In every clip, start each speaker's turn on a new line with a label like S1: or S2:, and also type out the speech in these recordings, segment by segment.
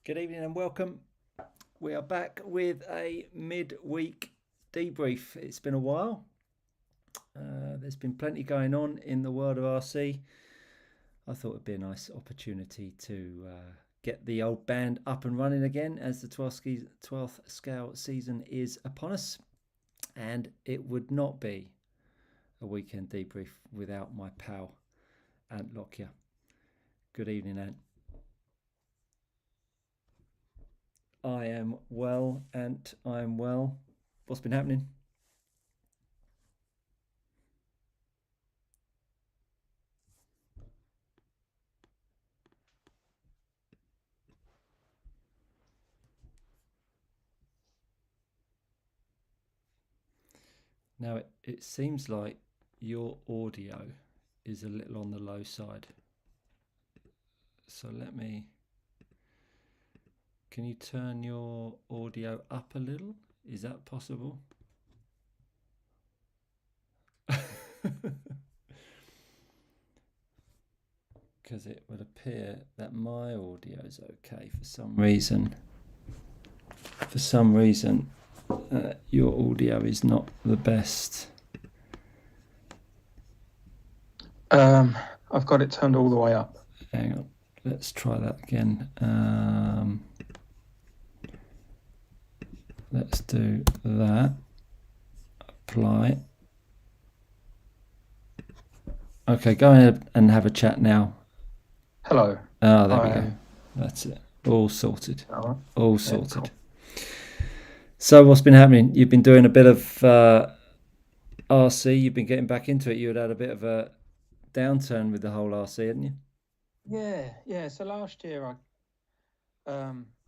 S1: Good evening and welcome. We are back with a midweek debrief. It's been a while. There's been plenty going on in the world of RC. I thought it'd be a nice opportunity to get the old band up and running again as the 12th scale season is upon us. And it would not be a weekend debrief without my pal, Ant Lockyer. Good evening, Ant. I am well, and I'm well. What's been happening? Now, it seems like your audio is a little on the low side. So can you turn your audio up a little? Is that possible? Because it would appear that my audio is okay for some reason. Your audio is not the best.
S2: I've got it turned all the way up.
S1: Hang on, let's try that again. Let's do that. Apply. Okay, go ahead and have a chat now.
S2: Hello.
S1: Oh, there we go. That's it. All sorted.
S2: Right.
S1: All sorted. Cool. So what's been happening? You've been doing a bit of RC. You've been getting back into it. You had a bit of a downturn with the whole RC, hadn't you?
S2: Yeah. So last year I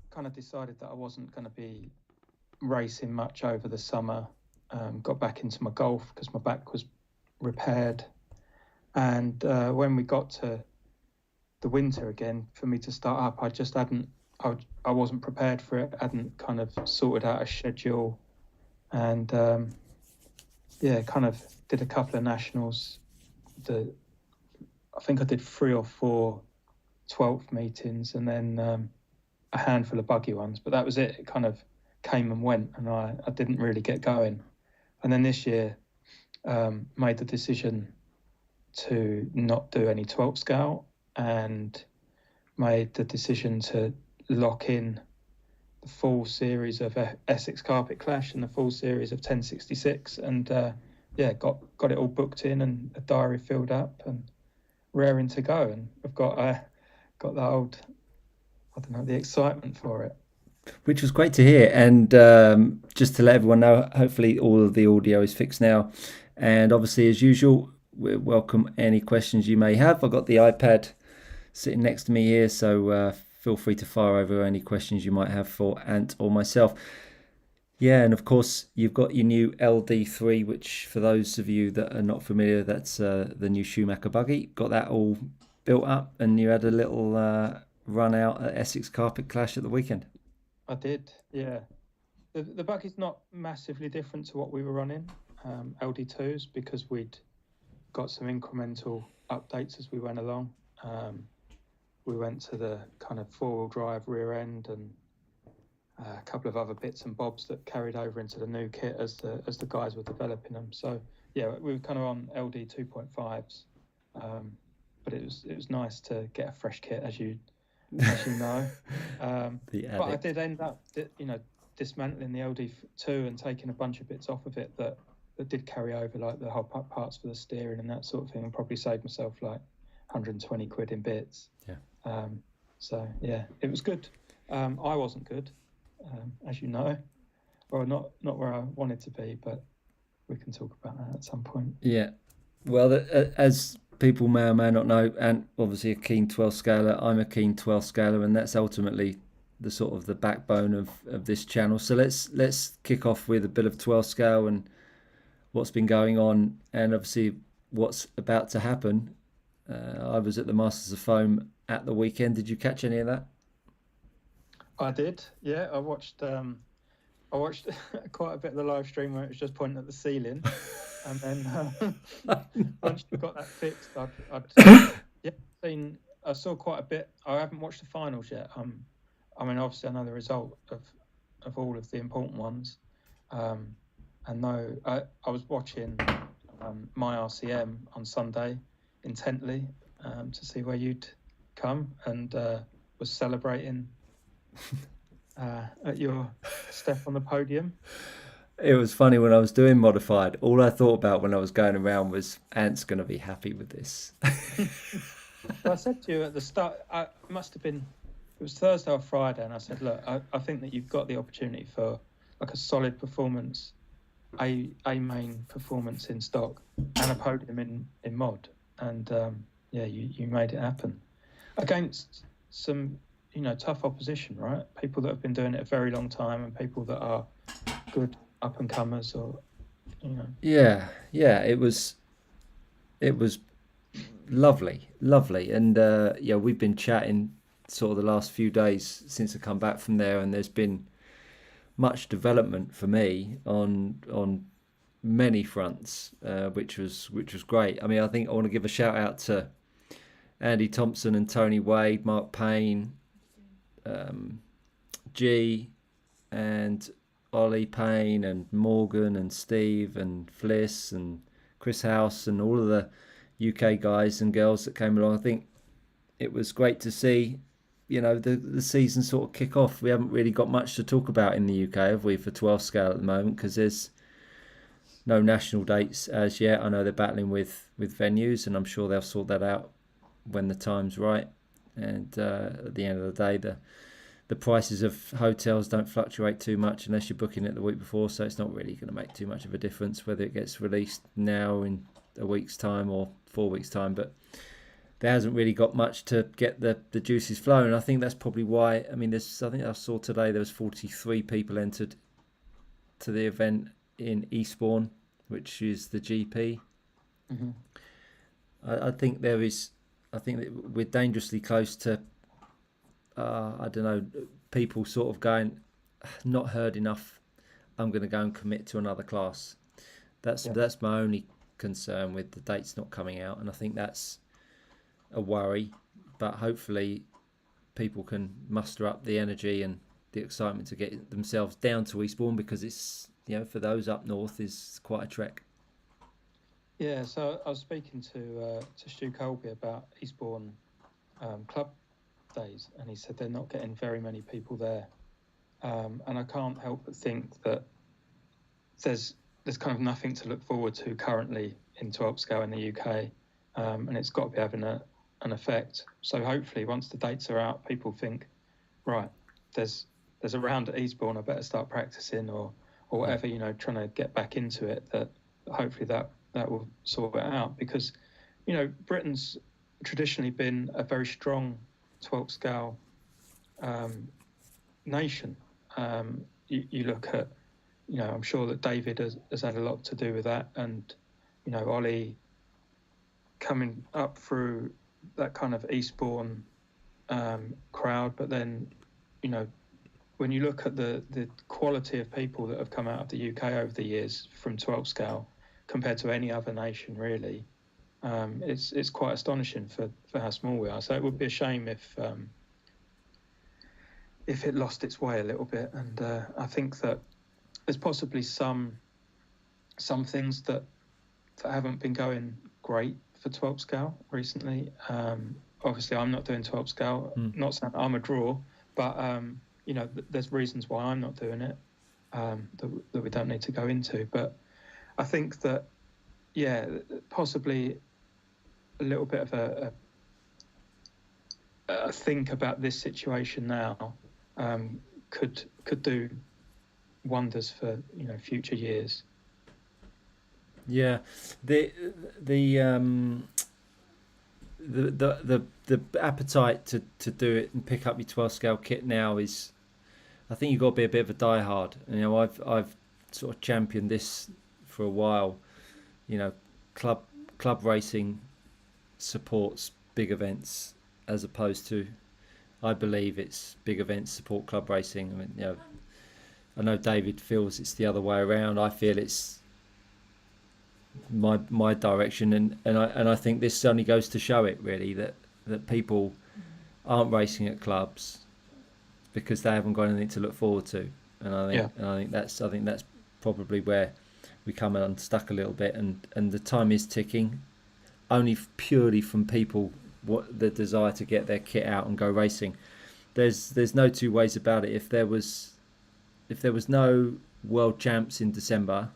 S2: kind of decided that I wasn't going to be racing much over the summer. Got back into my golf because my back was repaired. And when we got to the winter again, for me to start up, I wasn't prepared for it. I hadn't kind of sorted out a schedule. And kind of did a couple of nationals. I think I did 3 or 4 12th meetings and then a handful of buggy ones, but that was it. It kind of came and went, and I didn't really get going. And then this year made the decision to not do any 12th scale and made the decision to lock in the full series of Essex Carpet Clash and the full series of 1066, and got it all booked in and a diary filled up and raring to go. And I've got that old, the excitement for it.
S1: Which was great to hear. And just to let everyone know, hopefully all of the audio is fixed now. And obviously, as usual, we welcome any questions you may have. I've got the iPad sitting next to me here, so feel free to fire over any questions you might have for Ant or myself. Yeah, and of course, you've got your new LD3, which for those of you that are not familiar, that's the new Schumacher buggy. Got that all built up, and you had a little run out at Essex Carpet Clash at the weekend.
S2: I did, yeah. The buggy's not massively different to what we were running, LD2s, because we'd got some incremental updates as we went along. We went to the kind of 4-wheel drive rear end and a couple of other bits and bobs that carried over into the new kit as the guys were developing them. So yeah, we were kind of on LD 2.5s, but it was nice to get a fresh kit, as you know. But I did end up, dismantling the LD2 and taking a bunch of bits off of it that did carry over, like the whole parts for the steering and that sort of thing, and probably saved myself like 120 quid in bits.
S1: Yeah.
S2: So yeah, it was good. I wasn't good, as you know, or not where I wanted to be, but we can talk about that at some point.
S1: Yeah. Well, as people may or may not know, and obviously a keen 12 scaler, I'm a keen 12 scaler, and that's ultimately the sort of the backbone of this channel. So let's kick off with a bit of 12 scale and what's been going on, and obviously what's about to happen. I was at the Masters of Foam at the weekend. Did you catch any of that?
S2: I did. Yeah, I watched quite a bit of the live stream where it was just pointing at the ceiling, and then once you got that fixed, I saw quite a bit. I haven't watched the finals yet. I mean, obviously, I know the result of all of the important ones. And no, I was watching my RCM on Sunday intently to see where you'd come, and was celebrating at your step on the podium.
S1: It was funny when I was doing modified. All I thought about when I was going around was Ant's going to be happy with this.
S2: Well, I said to you at the start, it must have been, it was Thursday or Friday, and I said, look, I think that you've got the opportunity for like a solid performance, a main performance in stock, and a podium in mod. And yeah, you made it happen against some, tough opposition, right? People that have been doing it a very long time, and people that are good up and comers, or
S1: Yeah, yeah, it was lovely, and yeah, we've been chatting sort of the last few days since I come back from there, and there's been much development for me on many fronts, which was great. I mean, I think I want to give a shout out to Andy Thompson and Tony Wade, Mark Payne, G, and Ollie Payne, and Morgan, and Steve, and Fliss, and Chris House, and all of the UK guys and girls that came along. I think it was great to see, the season sort of kick off. We haven't really got much to talk about in the UK, have we, for 12 scale at the moment, because there's no national dates as yet. I know they're battling with venues, and I'm sure they'll sort that out when the time's right. And at the end of the day, the prices of hotels don't fluctuate too much unless you're booking it the week before, so it's not really going to make too much of a difference whether it gets released now in a week's time or 4 weeks' time. But there hasn't really got much to get the juices flowing. I think that's probably why. I mean, I think I saw today there was 43 people entered to the event in Eastbourne, which is the GP.
S2: Mm-hmm.
S1: I think there is. I think that we're dangerously close to. I don't know. People sort of going, not heard enough. I'm going to go and commit to another class. That's my only concern with the dates not coming out, and I think that's a worry. But hopefully, people can muster up the energy and the excitement to get themselves down to Eastbourne, because it's, for those up north, is quite a trek.
S2: Yeah, so I was speaking to Stu Colby about Eastbourne club days, and he said they're not getting very many people there, and I can't help but think that there's kind of nothing to look forward to currently in 12 scale in the UK, and it's got to be having an effect. So hopefully, once the dates are out, people think, right, there's a round at Eastbourne, I better start practicing, or whatever, trying to get back into it. That hopefully that will sort it out, because Britain's traditionally been a very strong 12 scale nation. You look at, I'm sure that David has had a lot to do with that, and Ollie coming up through that kind of Eastbourne crowd. But then when you look at the quality of people that have come out of the UK over the years from 12 scale compared to any other nation, really, it's quite astonishing for how small we are. So it would be a shame if it lost its way a little bit. And I think that there's possibly some things that haven't been going great for 12 scale recently. Obviously, I'm not doing 12 scale. Not saying I'm a draw, but there's reasons why I'm not doing it that we don't need to go into. But I think that, possibly a little bit of a think about this situation now could do wonders for future years.
S1: Yeah, the appetite to do it and pick up your 12 scale kit now is, I think you've got to be a bit of a diehard. I've sort of championed this for a while. Club racing supports big events, as opposed to, I believe it's big events support club racing. I mean, I know David feels it's the other way around. I feel it's my direction, and I think this only goes to show it, really, that people aren't racing at clubs because they haven't got anything to look forward to.
S2: Yeah.
S1: And I think that's probably where we come unstuck a little bit, and the time is ticking, only purely from people what the desire to get their kit out and go racing. There's no two ways about it. If there was no world champs in December,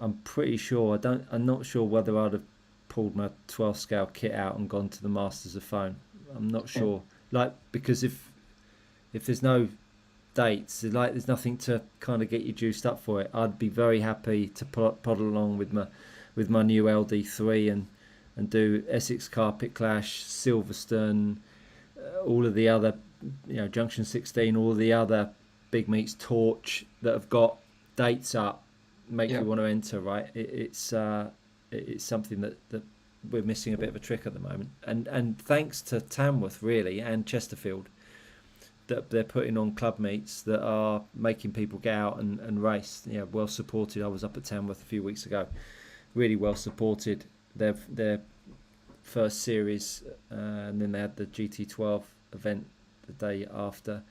S1: I'm pretty sure I'm not sure whether I'd have pulled my 12 scale kit out and gone to the Masters of Foam. I'm not
S2: Yeah.
S1: sure. Like, because if there's no dates, like there's nothing to kind of get you juiced up for it, I'd be very happy to poddle along with my new LD3 and do Essex Carpet Clash, Silverstone, all of the other, Junction 16, all of the other big meets, Torch, that have got dates up, make
S2: Yeah.
S1: you want to enter, right? It's something that we're missing a bit of a trick at the moment, and thanks to Tamworth really and Chesterfield, that they're putting on club meets that are making people get out and race. Well supported. I was up at Tamworth a few weeks ago, really well supported. Their first series, and then they had the GT12 event the day after.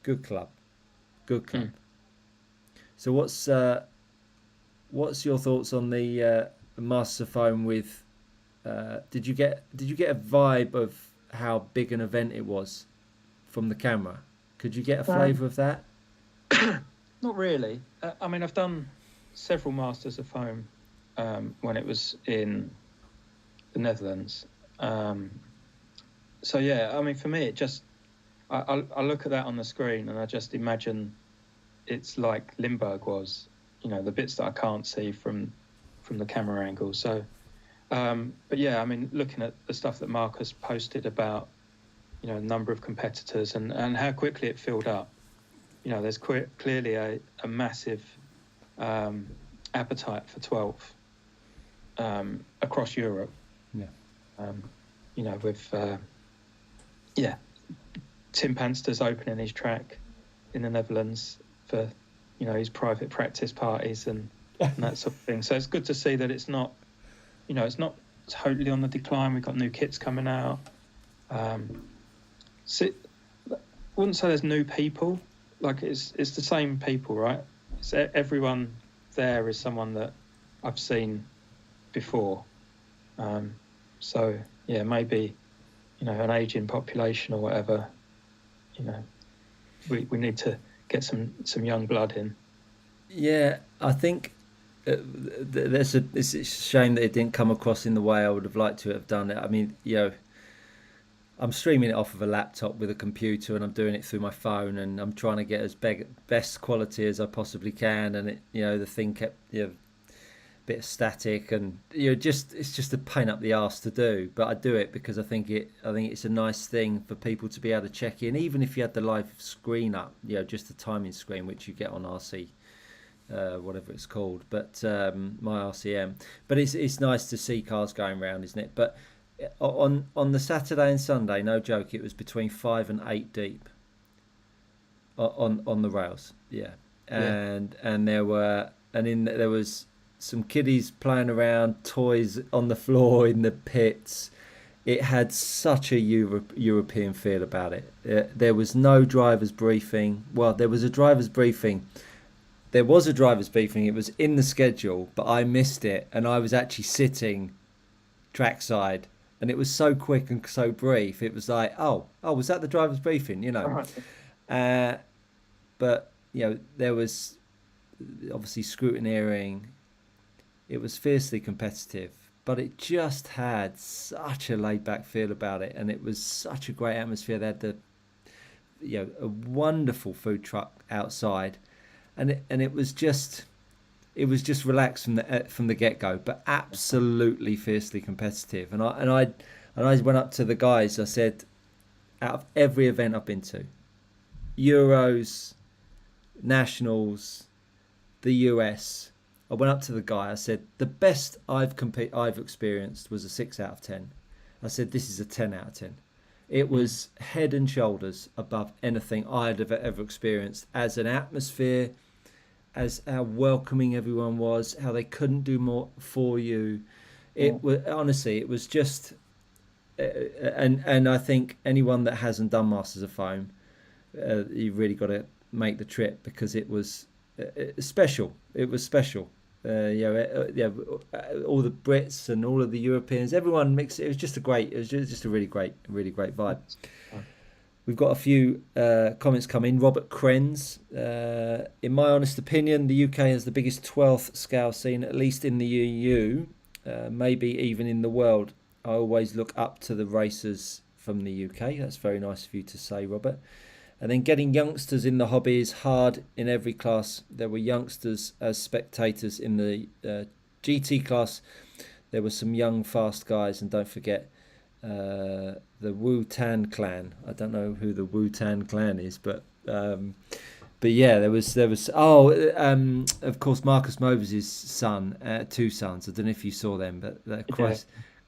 S1: Good club. So what's your thoughts on the Masters of Foam with? Did you get a vibe of how big an event it was from the camera? Could you get a flavour of that?
S2: Not really. I mean, I've done several Masters of Foam when it was in the Netherlands. So yeah, I mean, for me, it just I look at that on the screen and I just imagine it's like Limburg was, the bits that I can't see from the camera angle. So, but yeah, I mean, looking at the stuff that Marcus posted about, a number of competitors and how quickly it filled up, there's clearly a massive appetite for 12 across Europe.
S1: Yeah.
S2: With Tim Panster's opening his track in the Netherlands for, his private practice parties and that sort of thing. So it's good to see that it's not, it's not totally on the decline. We've got new kits coming out. So I wouldn't say there's new people. Like it's the same people, right? Everyone there is someone that I've seen before. So yeah, maybe, an aging population or whatever. We need to get some young blood in.
S1: Yeah, I think it's a shame that it didn't come across in the way I would have liked to have done it. I mean, I'm streaming it off of a laptop with a computer, and I'm doing it through my phone, and I'm trying to get as best quality as I possibly can. And the thing kept a bit of static, and it's just a pain up the arse to do. But I do it because I think it's a nice thing for people to be able to check in, even if you had the live screen up, just the timing screen, which you get on RC. Whatever it's called, but my RCM. But it's nice to see cars going around, isn't it? But on the Saturday and Sunday, no joke, it was between 5 and 8 deep on the rails. Yeah, and there was some kiddies playing around, toys on the floor in the pits. It had such a European feel about it. There was no driver's briefing. Well, there was a driver's briefing. It was in the schedule, but I missed it, and I was actually sitting trackside, and it was so quick and so brief. It was like, oh, was that the driver's briefing?
S2: Right.
S1: But there was obviously scrutineering. It was fiercely competitive, but it just had such a laid-back feel about it, and it was such a great atmosphere. They had a wonderful food truck outside. And it was just relaxed from the get go, but absolutely fiercely competitive. And I went up to the guys. I said, out of every event I've been to, Euros, Nationals, the US, I went up to the guy. I said, the best I've experienced was a 6 out of 10. I said, this is a 10 out of 10. It was head and shoulders above anything I'd have ever experienced as an atmosphere, as how welcoming everyone was, how they couldn't do more for you. It was honestly, it was just, and I think anyone that hasn't done Masters of Foam, you've really got to make the trip because it was special. It was special. All the Brits and all of the Europeans, everyone mixed. It was just a great. It was just a really great vibe. We've got a few comments come in. Robert Krenz, in my honest opinion, the UK has the biggest 12th scale scene, at least in the EU, maybe even in the world. I always look up to the racers from the UK. That's very nice of you to say, Robert. And then getting youngsters in the hobby is hard in every class. There were youngsters as spectators in the GT class. There were some young, fast guys, and don't forget the Wu-Tan clan. I don't know who the Wu-Tan clan is, but yeah, there was. Of course, Marcus Moses' son, two sons. I don't know if you saw them, but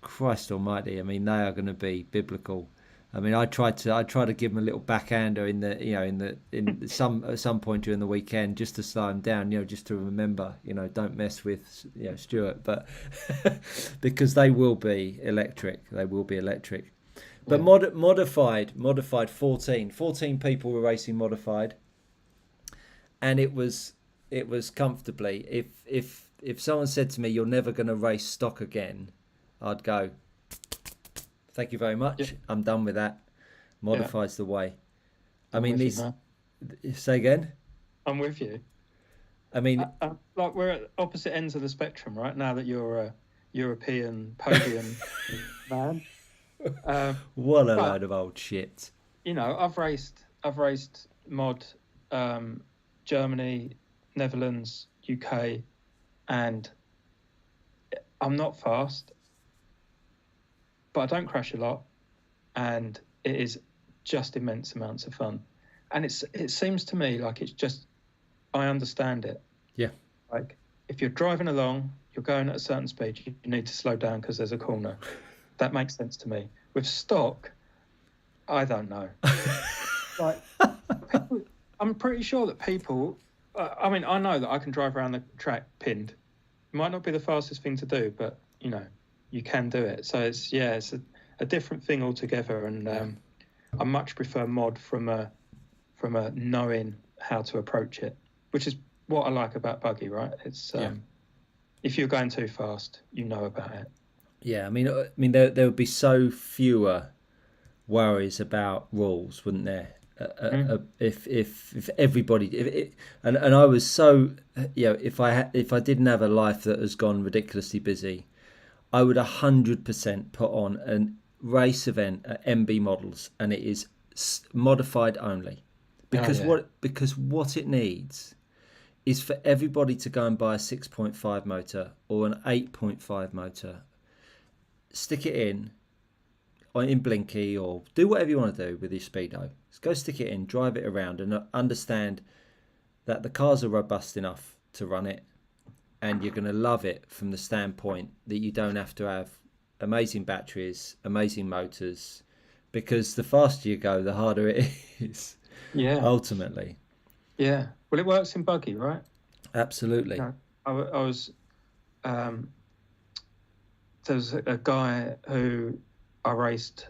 S1: Christ Almighty! I mean, they are going to be biblical. I mean, I tried to give him a little backhander at some point during the weekend just to slow him down, just to remember, don't mess with Stuart, but because they will be electric. But modified 14 people were racing modified, and it was comfortably. If someone said to me, "You're never going to race stock again," I'd go, "Thank you very much. Yeah. I'm done with that. Modified's the way." I mean, say again.
S2: I'm with you.
S1: I mean,
S2: like we're at opposite ends of the spectrum, right? Now that you're a European podium man.
S1: What a load of old shit.
S2: I've raced mod, Germany, Netherlands, UK, and I'm not fast, but I don't crash a lot, and it is just immense amounts of fun. And it seems to me like it's just, I understand it.
S1: Yeah.
S2: Like if you're driving along, you're going at a certain speed, you need to slow down because there's a corner. That makes sense to me. With stock, I don't know. Like, I'm pretty sure that people, I mean, I know that I can drive around the track pinned. It might not be the fastest thing to do, but you can do it. So it's a different thing altogether, and I much prefer mod from a knowing how to approach it, which is what I like about buggy, right? It's if you're going too fast, you know about it.
S1: Yeah, I mean, there would be so fewer worries about rules, wouldn't there? If everybody, and I was so, if I didn't have a life that has gone ridiculously busy, I would 100% put on a race event at MB Models, and it is modified only, because what it needs is for everybody to go and buy a 6.5 motor or an 8.5 motor, stick it in Blinky, or do whatever you want to do with your speedo. Just go stick it in, drive it around, and understand that the cars are robust enough to run it, and you're going to love it from the standpoint that you don't have to have amazing batteries, amazing motors, because the faster you go, the harder it is.
S2: Yeah.
S1: Ultimately.
S2: Yeah. Well, it works in buggy, right?
S1: Absolutely.
S2: I was there was a guy who I raced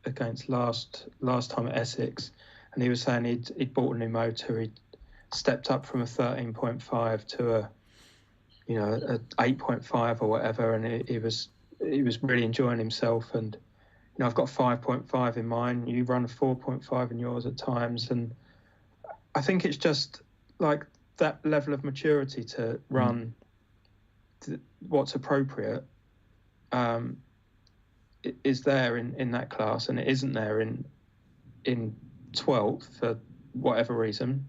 S2: against last time at Essex, and he was saying he'd bought a new motor. He'd stepped up from a 13.5 to a 8.5 or whatever, and he was really enjoying himself. And I've got 5.5 in mine. You run 4.5 in yours at times, and I think it's just like that level of maturity to run what's appropriate is there in that class, and it isn't there in 12th for whatever reason,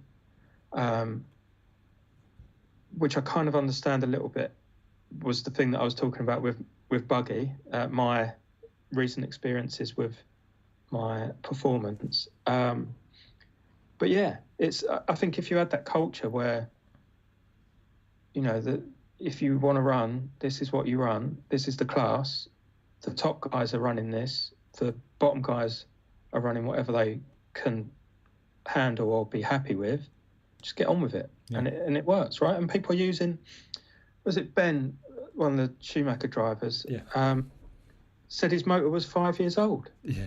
S2: which I kind of understand a little bit. Was the thing that I was talking about with buggy, my recent experiences with my performance. But yeah, I think if you had that culture where that if you want to run, this is what you run, this is the class, the top guys are running this, the bottom guys are running whatever they can handle or be happy with, just get on with it. Yeah. And it works, right? And people are using, was it Ben, one of the Schumacher drivers, said his motor was 5 years old.
S1: Yeah.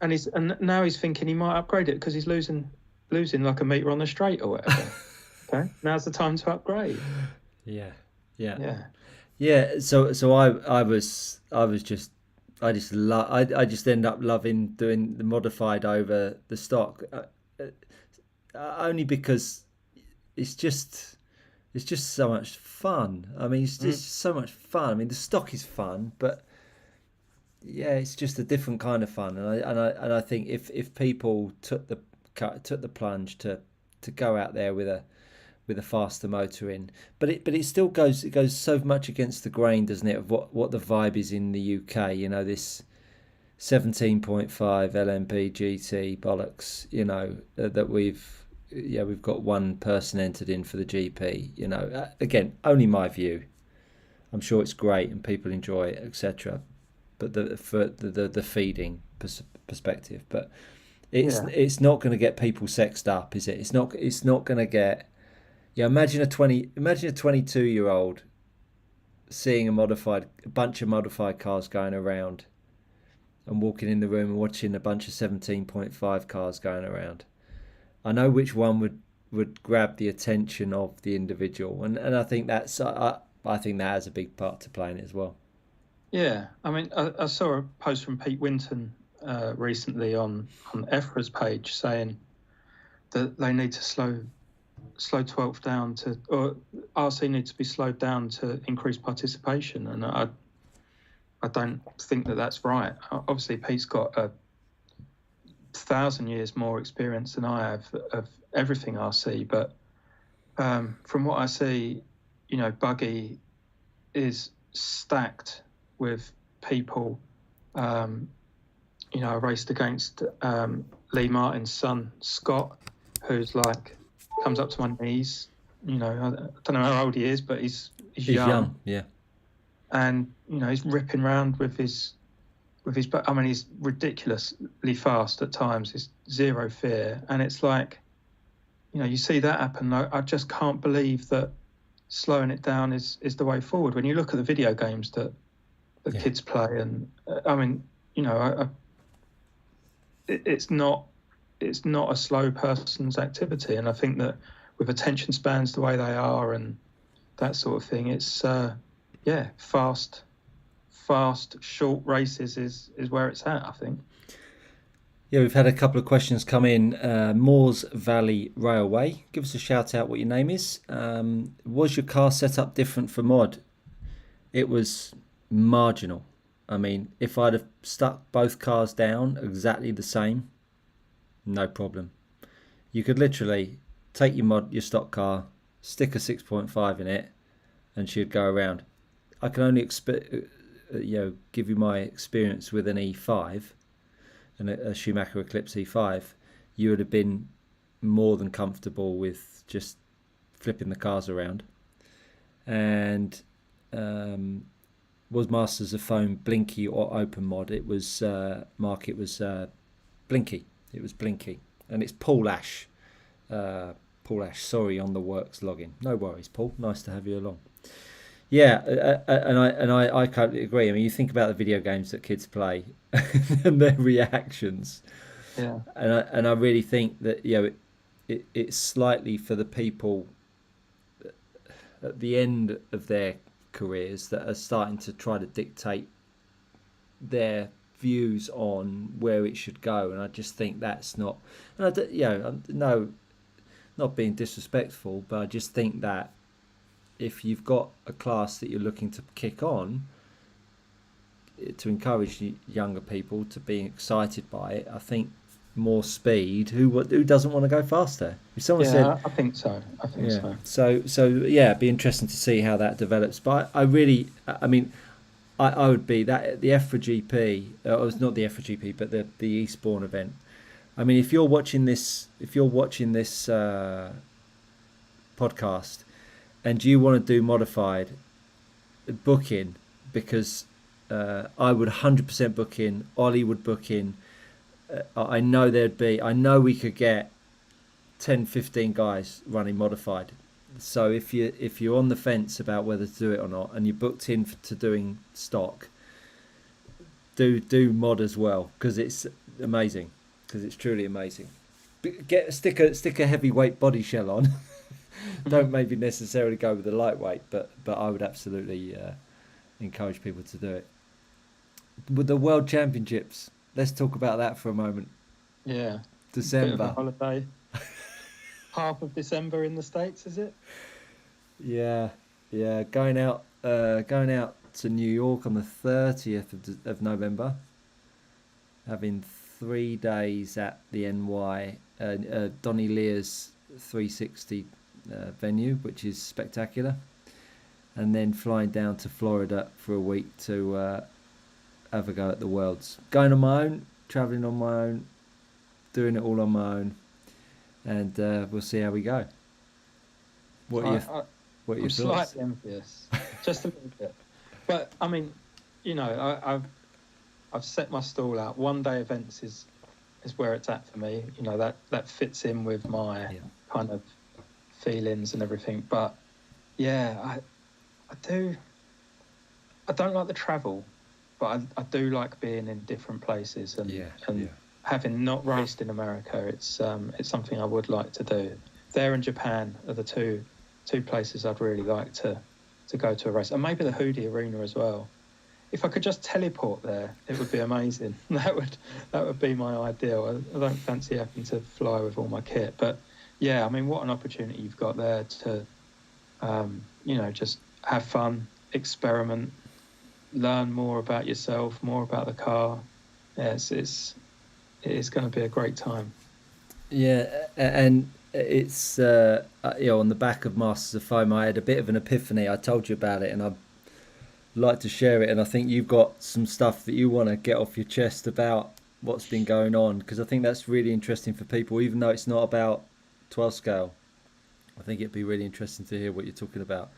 S2: And now he's thinking he might upgrade it because he's losing losing like a metre on the straight or whatever. Okay, now's the time to upgrade.
S1: Yeah, yeah,
S2: Yeah,
S1: yeah. So I just end up loving doing the modified over the stock, only because it's just it's just so much fun. I mean, it's
S2: mm,
S1: just so much fun. I mean, the stock is fun, but yeah, it's just a different kind of fun. And I think if people took the plunge to go out there with a faster motor in, but it still goes so much against the grain, doesn't it, of what the vibe is in the UK. You know, this 17.5 LMP GT bollocks. You know, that we've got one person entered in for the GP. You know, again, only my view. I'm sure it's great and people enjoy it, etc. But the feeding perspective, but
S2: yeah,
S1: it's not going to get people sexed up, is it? It's not going to get. Yeah, imagine a 22-year-old seeing a bunch of modified cars going around, and walking in the room and watching a bunch of 17.5 cars going around. I know which one would grab the attention of the individual, and I think I think that has a big part to play in it as well.
S2: yeah. I mean, I saw a post from Pete Winton recently on EFRA's page saying that they need to slow 12 down or RC needs to be slowed down to increase participation, and I don't think that that's right. Obviously, Pete's got 1,000 years more experience than I have of everything RC, but from what I see, Buggy is stacked with people. I raced against Lee Martin's son, Scott, who's like, comes up to my knees. I don't know how old he is, but he's young.
S1: Yeah.
S2: And, he's ripping around with his, I mean, he's ridiculously fast at times. He's zero fear. And it's like, you see that happen. I just can't believe that slowing it down is the way forward. When you look at the video games that kids play, and I mean, it's not a slow person's activity. And I think that with attention spans the way they are and that sort of thing, it's fast short races is where it's at, I think.
S1: Yeah, we've had a couple of questions come in. Moores Valley Railway, give us a shout out what your name is. Was your car setup different for mod? It was marginal. I mean, if I'd have stuck both cars down exactly the same, no problem. You could literally take your stock car, stick a 6.5 in it, and she'd go around. I can only give you my experience with an E5 and a Schumacher Eclipse E5. You would have been more than comfortable with just flipping the cars around. And was Masters of Foam Blinky or Open Mod? It was Mark. It was Blinky. It was Blinky, and it's Paul Ash. Paul Ash. Sorry on the works login. No worries, Paul. Nice to have you along. Yeah, and I totally agree. I mean, you think about the video games that kids play and their reactions.
S2: Yeah.
S1: And I really think that it's slightly for the people at the end of their careers that are starting to try to dictate their views on where it should go, and I just think that's not. And no, not being disrespectful, but I just think that if you've got a class that you're looking to kick on, to encourage younger people to be excited by it, I think more speed. Who doesn't want to go faster? If someone said,
S2: I think so.
S1: So yeah, it'd be interesting to see how that develops. But I mean, I would be that the EFRA GP. It was not the EFRA GP, but the Eastbourne event. I mean, if you're watching this podcast, and you want to do modified, book in, because I would 100% book in. Ollie would book in. I know we could get 10, 15 guys running modified. So if you're on the fence about whether to do it or not, and you're booked in to doing stock, do mod as well, because it's amazing, because it's truly amazing. Stick a heavyweight body shell on. Don't maybe necessarily go with the lightweight, but I would absolutely encourage people to do it. With the World Championships, let's talk about that for a moment.
S2: Yeah, bit of a
S1: December.
S2: holiday. Half of December in the States, is it?
S1: Yeah, yeah. Going out to New York on the 30th of November. Having 3 days at the NY Donny Lear's 360 venue, which is spectacular, and then flying down to Florida for a week to have a go at the Worlds. Going on my own, travelling on my own, doing it all on my own, and we'll see how we go. What are
S2: I'm
S1: your thoughts?
S2: slightly envious, just a little bit. But I mean, I've set my stall out. 1 day events is where it's at for me. That fits in with my kind of feelings and everything. But yeah, I don't like the travel, but I do like being in different places and having not raced in America, it's something I would like to do. There and Japan are the two places I'd really like to go to a race, and maybe the Hoodie Arena as well. If I could just teleport there, it would be amazing. That would be my ideal. I don't fancy having to fly with all my kit, but yeah, I mean, what an opportunity you've got there to, just have fun, experiment, learn more about yourself, more about the car. Yeah, it is going to be a great time.
S1: Yeah, and it's on the back of Masters of Foam, I had a bit of an epiphany. I told you about it, and I'd like to share it. And I think you've got some stuff that you want to get off your chest about what's been going on, because I think that's really interesting for people, even though it's not about 12 scale. I think it'd be really interesting to hear what you're talking about.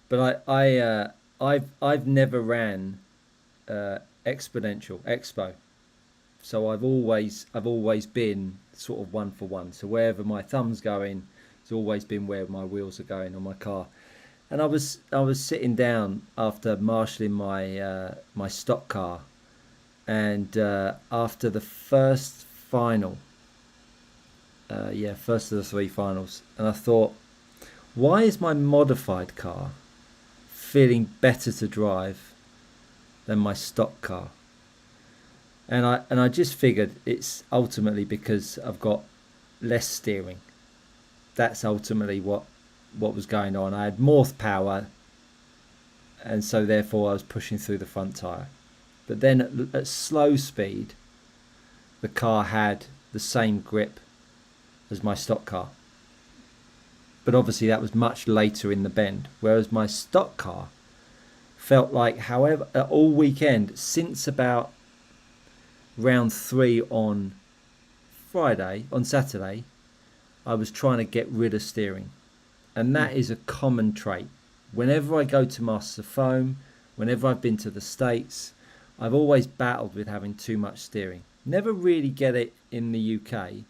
S1: But I've never ran Expo. So I've always been sort of one for one. So wherever my thumb's going, it's always been where my wheels are going on my car. And I was sitting down after marshalling my stock car, and after the first final, first of the three finals, and I thought, why is my modified car feeling better to drive than my stock car? And I just figured it's ultimately because I've got less steering. That's ultimately what was going on. I had more power, and so therefore I was pushing through the front tyre. But then at slow speed, the car had the same grip as my stock car. But obviously that was much later in the bend, whereas my stock car felt like, however, all weekend since about round 3 on Saturday, I was trying to get rid of steering. And that is a common trait. Whenever I go to Masters of Foam, whenever I've been to the States, I've always battled with having too much steering. Never really get it in the UK,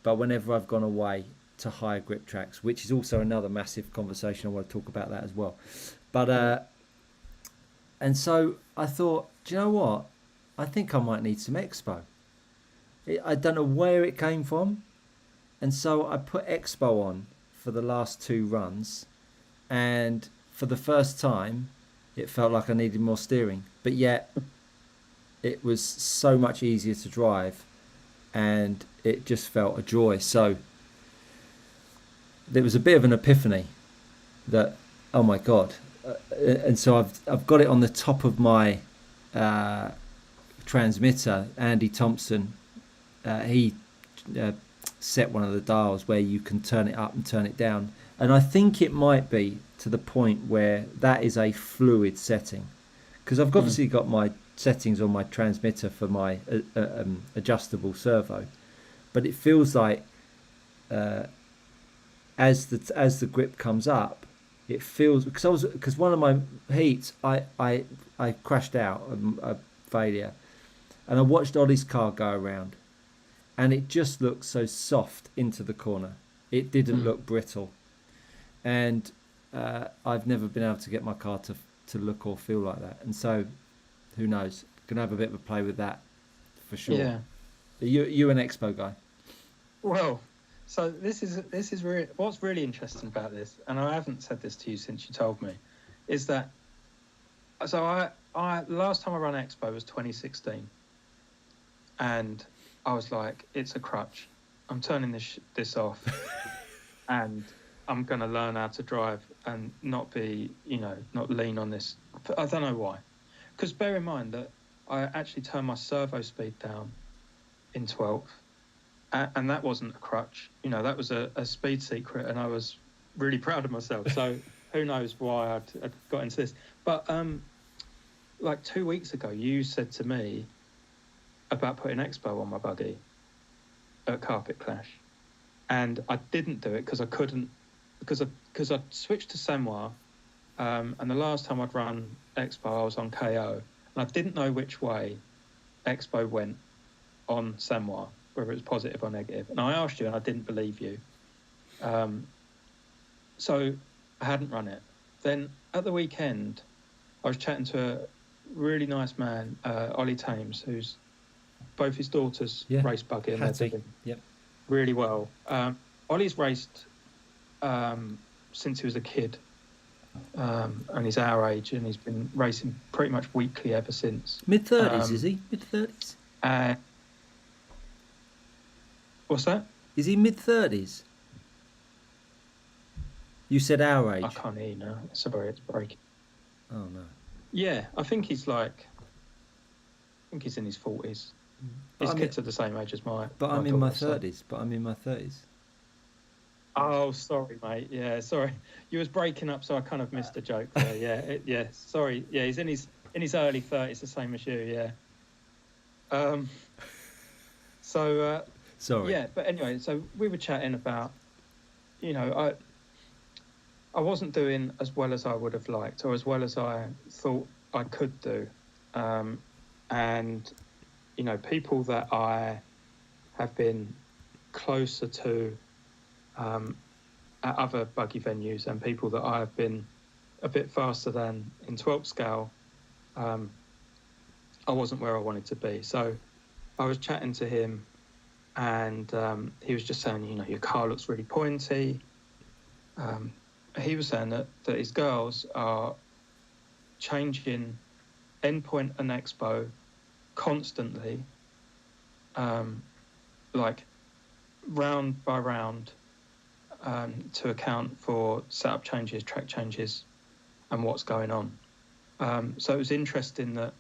S1: but whenever I've gone away to higher grip tracks, which is also another massive conversation, I want to talk about that as well. But and so I thought, do you know what? I think I might need some Expo. I don't know where it came from, and so I put Expo on for the last 2 runs, and for the first time it felt like I needed more steering, but yet it was so much easier to drive, and it just felt a joy. So there was a bit of an epiphany that, oh my god. And so I've got it on the top of my transmitter. Andy Thompson, he set one of the dials where you can turn it up and turn it down, and I think it might be to the point where that is a fluid setting, because I've obviously got my settings on my transmitter for my adjustable servo, but it feels like as the grip comes up, it feels, because one of my heats I crashed out, a failure, and I watched Ollie's car go around, and it just looked so soft into the corner. It didn't look brittle, and I've never been able to get my car to look or feel like that. And so, who knows? Gonna have a bit of a play with that for sure.
S2: Yeah.
S1: Are you an Expo guy?
S2: Well, so this is really what's really interesting about this, and I haven't said this to you since you told me, is that so I last time I ran Expo was 2016, and I was like, it's a crutch. I'm turning this off, and I'm going to learn how to drive and not be, not lean on this. I don't know why, because bear in mind that I actually turned my servo speed down in 12th. And that wasn't a crutch, that was a speed secret, and I was really proud of myself. So who knows why I'd got into this. But like 2 weeks ago, you said to me about putting Expo on my buggy at Carpet Clash, and I didn't do it because I couldn't, because I switched to Senoir, and the last time I'd run Expo, I was on KO, and I didn't know which way Expo went on Senoir, whether it was positive or negative. And I asked you, and I didn't believe you. So I hadn't run it. Then at the weekend, I was chatting to a really nice man, Ollie Thames, who's both his daughters race buggy, and they're doing really well. Ollie's raced since he was a kid, and he's our age, and he's been racing pretty much weekly ever since.
S1: Mid-30s, is he? Mid-30s?
S2: What's that?
S1: Is he mid-30s? You said our age.
S2: I can't hear you now. Sorry, it's breaking.
S1: Oh, no.
S2: Yeah, I think he's in his 40s. His kids are the same age as my
S1: But I'm in my 30s.
S2: Oh, sorry, mate. Yeah, sorry. You was breaking up, so I kind of missed a joke there. Yeah, sorry. Yeah, he's in his early 30s, the same as you, yeah.
S1: Sorry.
S2: Yeah, but anyway, so we were chatting about, I wasn't doing as well as I would have liked, or as well as I thought I could do. And, people that I have been closer to at other buggy venues, and people that I have been a bit faster than in 12 scale, I wasn't where I wanted to be. So I was chatting to him, and he was just saying, your car looks really pointy. He was saying that his girls are changing endpoint and expo constantly, like round by round, to account for setup changes, track changes, and what's going on. So it was interesting that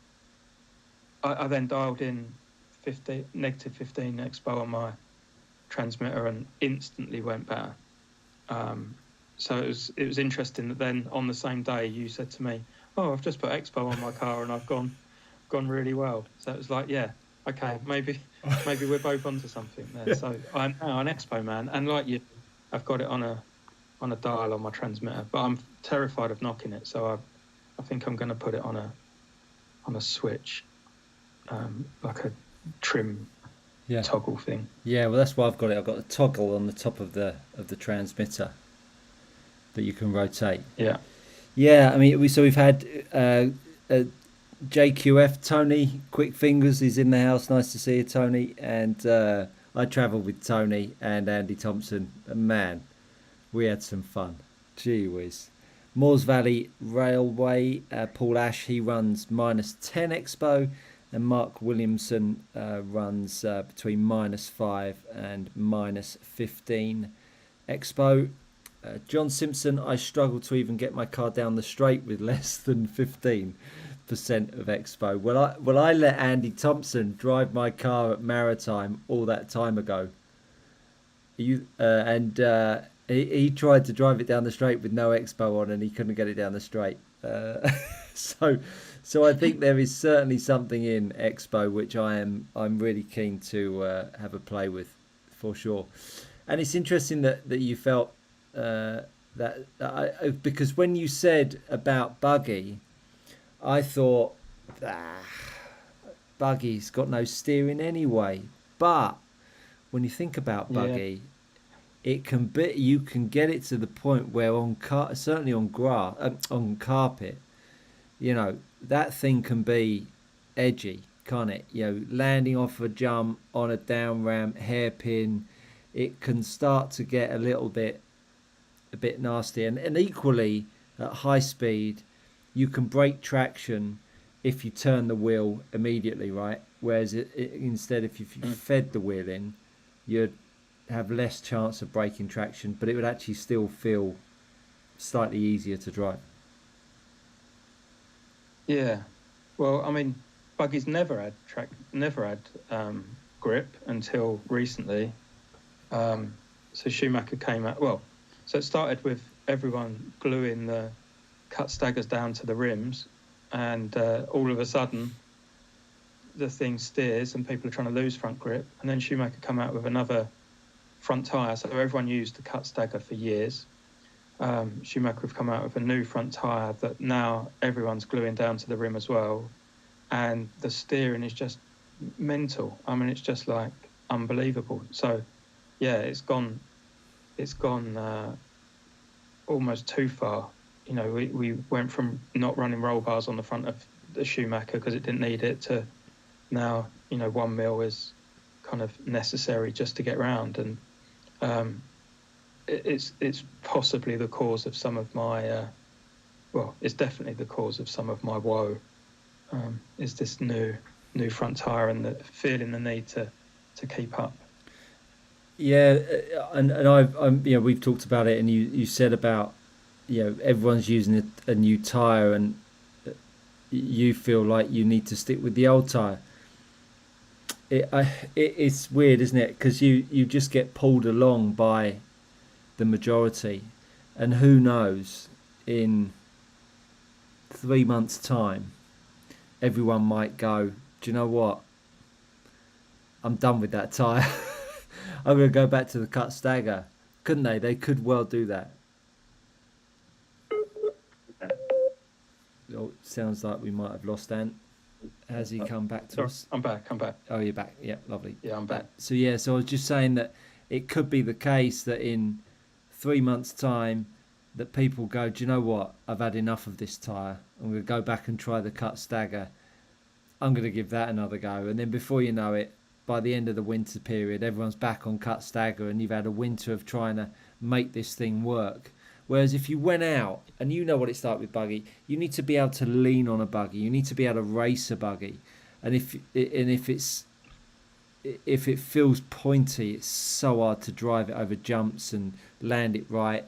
S2: I then dialed in negative 15 expo on my transmitter and instantly went better. So it was interesting that then on the same day you said to me, "Oh, I've just put expo on my car and I've gone really well." So it was like, yeah, okay, maybe we're both onto something there. So I'm now an expo man, and like you, I've got it on a dial on my transmitter, but I'm terrified of knocking it. So I think I'm going to put it on a switch, like a trim toggle thing.
S1: Yeah, well, that's why I've got it. I've got a toggle on the top of the transmitter that you can rotate. Yeah. I mean, we've had JQF Tony Quick Fingers is in the house. Nice to see you, Tony. And I travelled with Tony and Andy Thompson. And man, we had some fun. Gee whiz. Moores Valley Railway, Paul Ash, he runs -10 expo, and Mark Williamson runs between -5 and -15 expo. John Simpson, I struggled to even get my car down the straight with less than 15% of expo. Well, I let Andy Thompson drive my car at Maritime all that time ago. He tried to drive it down the straight with no expo on, and he couldn't get it down the straight. So I think there is certainly something in expo which I'm really keen to have a play with, for sure. And it's interesting that you felt because when you said about buggy, I thought buggy's got no steering anyway. But when you think about buggy, it can be, you can get it to the point where certainly on grass, on carpet, that thing can be edgy, can't it? Landing off a jump on a down ramp, hairpin. it can start to get a bit nasty. And equally, at high speed, you can break traction if you turn the wheel immediately, right? Whereas instead, if you fed the wheel in, you'd have less chance of breaking traction, but it would actually still feel slightly easier to drive.
S2: Yeah. Well, I mean, buggies never had grip until recently. So Schumacher came out. Well, so it started with everyone gluing the cut staggers down to the rims, and all of a sudden, the thing steers, and people are trying to lose front grip. And then Schumacher come out with another front tyre. So everyone used the cut stagger for years. Schumacher have come out with a new front tyre that now everyone's gluing down to the rim as well, and the steering is just mental. I mean, it's just like unbelievable. So yeah, it's gone almost too far. You know, we went from not running roll bars on the front of the Schumacher because it didn't need it, to now, you know, 1 mil is kind of necessary just to get round. And it's possibly the cause of some of my it's definitely the cause of some of my woe, is this new front tyre and the feeling the need to keep up.
S1: Yeah, and I'm we've talked about it, and you said about everyone's using a new tire, and you feel like you need to stick with the old tire. It's weird, isn't it? Because you just get pulled along by the majority, and who knows, in 3 months' time, everyone might go, do you know what? I'm done with that tire. I'm going to go back to the cut stagger. Couldn't they? They could well do that. Oh, sounds like we might have lost Ant. Has he come back to us?
S2: I'm back.
S1: Oh, you're back. Yeah, lovely.
S2: Yeah, I'm back.
S1: So I was just saying that it could be the case that in 3 months' time, that people go, do you know what? I've had enough of this tyre. I'm going to go back and try the cut stagger. I'm going to give that another go. And then before you know it, by the end of the winter period, everyone's back on cut stagger, and you've had a winter of trying to make this thing work. Whereas if you went out, and you know what it's like with buggy, you need to be able to lean on a buggy. You need to be able to race a buggy. And if it feels pointy, it's so hard to drive it over jumps and land it right,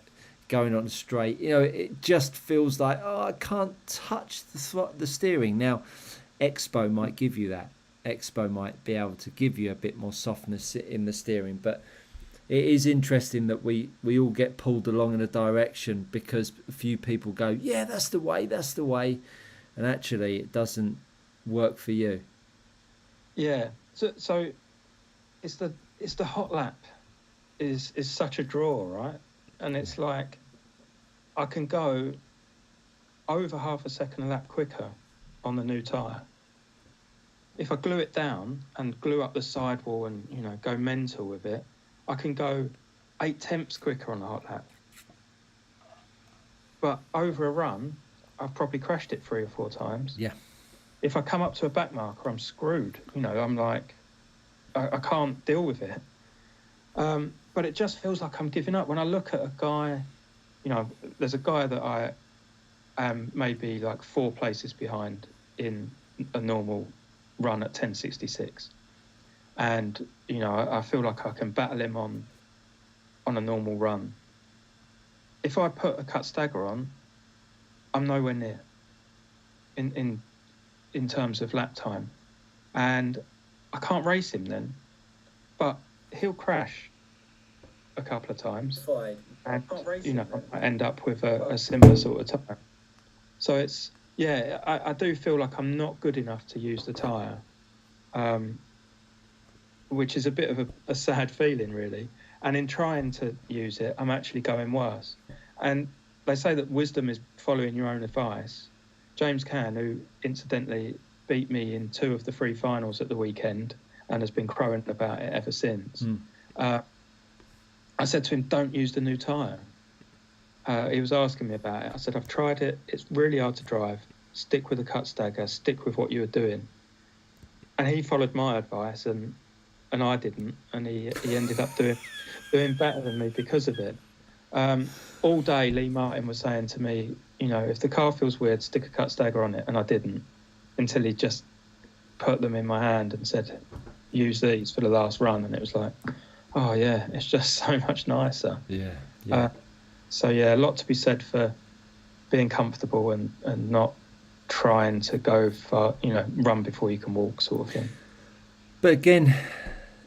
S1: going on the straight. It just feels like, I can't touch the steering. Now, Expo might give you that. Expo might be able to give you a bit more softness in the steering, but it is interesting that we all get pulled along in a direction because a few people go, yeah, that's the way, and actually it doesn't work for you.
S2: Yeah, so it's the hot lap is such a draw, right? And it's like I can go over half a second a lap quicker on the new tyre. If I glue it down and glue up the sidewall and go mental with it, I can go 0.8 quicker on a hot lap. But over a run, I've probably crashed it 3 or 4 times.
S1: Yeah.
S2: If I come up to a back marker, I'm screwed. I'm like, I can't deal with it. But it just feels like I'm giving up. When I look at a guy, there's a guy that I am maybe like 4 places behind in a normal run at 10.66. And, I feel like I can battle him on a normal run. If I put a cut stagger on, I'm nowhere near in terms of lap time. And I can't race him then. But he'll crash a couple of times.
S1: Fine.
S2: And, I end up with a similar sort of tyre. So it's, I do feel like I'm not good enough to use the tyre. Which is a bit of a sad feeling, really. And in trying to use it, I'm actually going worse. And they say that wisdom is following your own advice. James Cann, who incidentally beat me in 2 of the 3 finals at the weekend and has been crowing about it ever since, I said to him, don't use the new tyre. He was asking me about it. I said, I've tried it. It's really hard to drive. Stick with the cut stagger. Stick with what you were doing. And he followed my advice, and and I didn't, and he ended up doing better than me because of it. All day, Lee Martin was saying to me, if the car feels weird, stick a cut stagger on it, and I didn't until he just put them in my hand and said, use these for the last run, and it was like, oh yeah, it's just so much nicer.
S1: Yeah.
S2: So yeah, a lot to be said for being comfortable and not trying to go for, run before you can walk sort of thing.
S1: But again,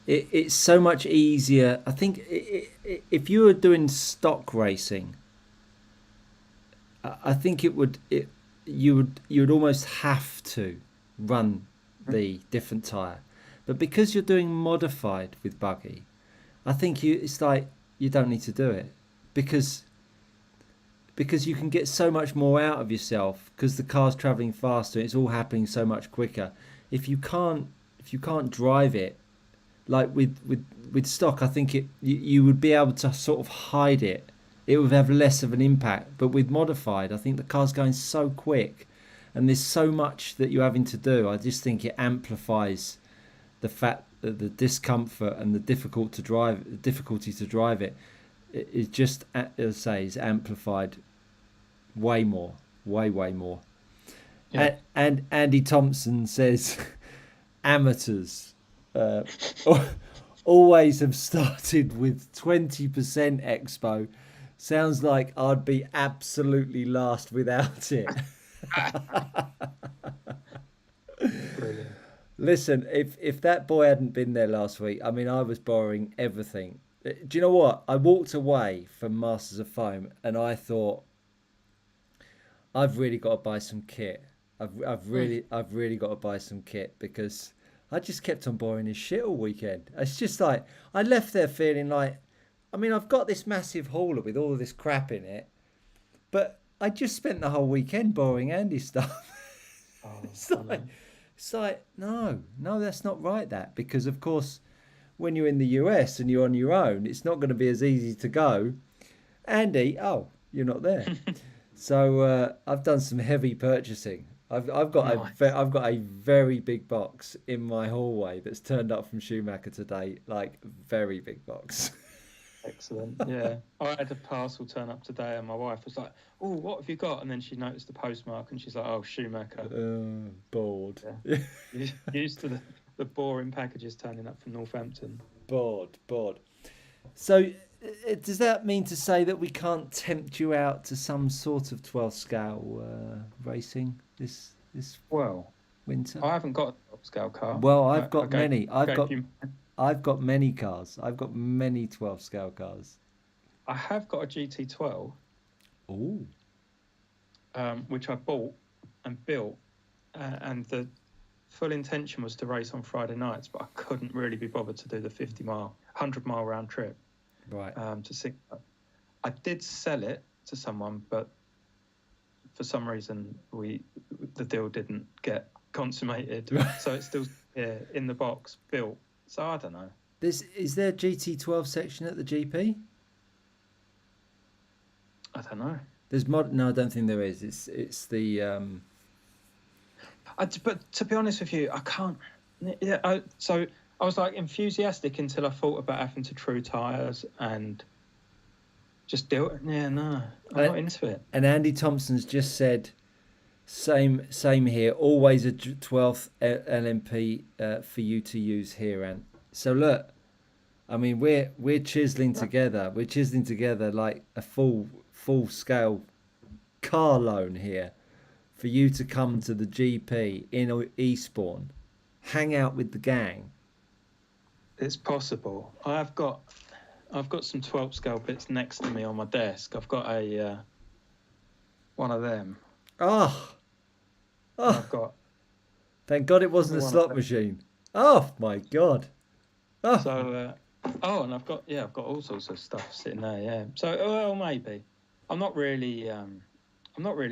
S1: it's so much easier. I think if you were doing stock racing, I think you would almost have to run the different tire. But because you're doing modified with buggy, I think it's like you don't need to do it because you can get so much more out of yourself because the car's traveling faster. It's all happening so much quicker. If you can't drive it, like with stock, I think you would be able to sort of hide it. It would have less of an impact. But with modified, I think the car's going so quick, and there's so much that you're having to do. I just think it amplifies the fact that the discomfort and the difficulty to drive it is just, as I say, is amplified way more.
S2: Yeah.
S1: And Andy Thompson says amateurs always have started with 20% expo. Sounds like I'd be absolutely last without it.
S2: Brilliant.
S1: Listen, if that boy hadn't been there last week, I mean, I was borrowing everything. Do you know what? I walked away from Masters of Foam and I thought, I've really got to buy some kit. I've really got to buy some kit because I just kept on borrowing his shit all weekend. It's just like I left there feeling like, I mean, I've got this massive hauler with all of this crap in it, but I just spent the whole weekend borrowing Andy's stuff. It's like no, that's not right. That because of course, when you're in the US and you're on your own, it's not going to be as easy to go. Andy, oh, you're not there. So I've done some heavy purchasing. I've got a very big box in my hallway that's turned up from Schumacher today, like very big box.
S2: Excellent. Yeah, I had a parcel turn up today, and my wife was like, "Oh, what have you got?" And then she noticed the postmark, and she's like, "Oh, Schumacher."
S1: Bored.
S2: Yeah. Used to the boring packages turning up from Northampton.
S1: Bored. So, does that mean to say that we can't tempt you out to some sort of 12 scale racing this winter?
S2: I haven't got a 12 scale car.
S1: Well, I've got many. I've got many cars. I've got many 12 scale cars.
S2: I have got a GT12.
S1: Ooh.
S2: Which I bought and built, and the full intention was to race on Friday nights, but I couldn't really be bothered to do the 100-mile round trip.
S1: Right.
S2: To Sigma. I did sell it to someone, but for some reason the deal didn't get consummated. So it's still in the box built. So I don't know.
S1: Is there a GT12 section at the GP?
S2: I don't know.
S1: There's No, I don't think there is. It's the.
S2: But to be honest with you, I can't. Yeah. So I was like enthusiastic until I thought about having to true tyres and just do it. Yeah, no, I'm not into it.
S1: And Andy Thompson's just said, same here. Always a 12th LMP for you to use here, Ant. So look, I mean, we're chiseling together. We're chiseling together like a full scale car loan here for you to come to the GP in Eastbourne, hang out with the gang.
S2: It's possible. I've got some 12 scale bits next to me on my desk. I've got a one of them. I've got.
S1: Thank God it wasn't a slot machine. Oh my God.
S2: Oh. So and I've got all sorts of stuff sitting there. Yeah. So well, maybe I'm not really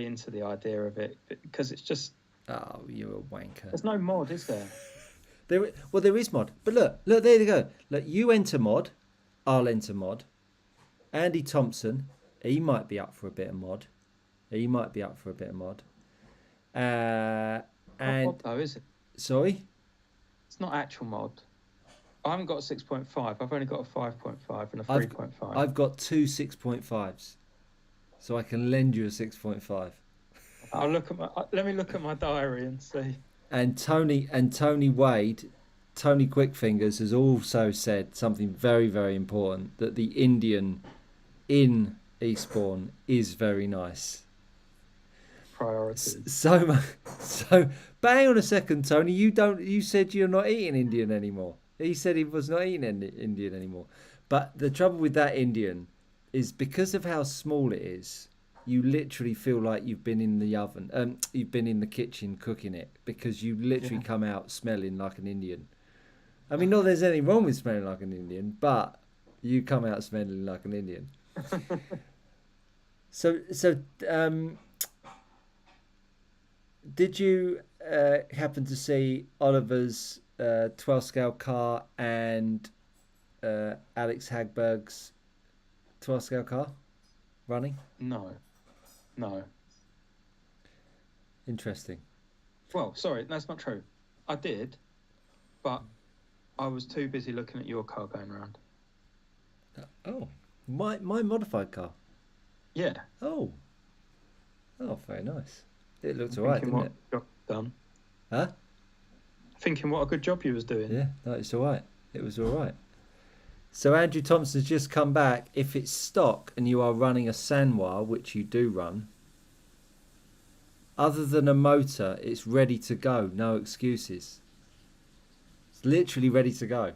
S2: into the idea of it because it's just.
S1: Oh, you're a wanker.
S2: There's no mod, is there?
S1: There is mod, but look, there you go. Look, you enter mod, I'll enter mod. Andy Thompson, he might be up for a bit of mod. And
S2: Not mod though, is it?
S1: Sorry,
S2: it's not actual mod. I haven't got a 6.5. I've only got a 5.5 and a
S1: I've
S2: 3.5.
S1: I've got two 6.5s, so I can lend you a 6.5.
S2: Let me look at my diary and see.
S1: And Tony Wade, Tony Quickfingers has also said something very, very important, that the Indian in Eastbourne is very nice.
S2: Priorities.
S1: So bang on a second, Tony. You said you're not eating Indian anymore. He said he was not eating Indian anymore. But the trouble with that Indian is because of how small it is, you literally feel like you've been in the oven. You've been in the kitchen cooking it, because you literally
S2: Yeah.
S1: come out smelling like an Indian. I mean, not that there's anything wrong with smelling like an Indian, but you come out smelling like an Indian. So, did you happen to see Oliver's 12 scale car and Alex Hagberg's 12 scale car running?
S2: No, no.
S1: Interesting.
S2: Well, sorry, that's not true. I did, but I was too busy looking at your car going around.
S1: Oh, my modified car.
S2: Yeah.
S1: Oh, very nice. It looked
S2: I'm
S1: alright,
S2: thinking
S1: didn't
S2: what
S1: it?
S2: job you've done.
S1: Huh?
S2: Thinking what a good job you was doing.
S1: Yeah, no, it's alright. It was alright. So Andrew Thompson's just come back. If it's stock and you are running a Sanwa, which you do run, other than a motor, it's ready to go. No excuses. It's literally ready to go.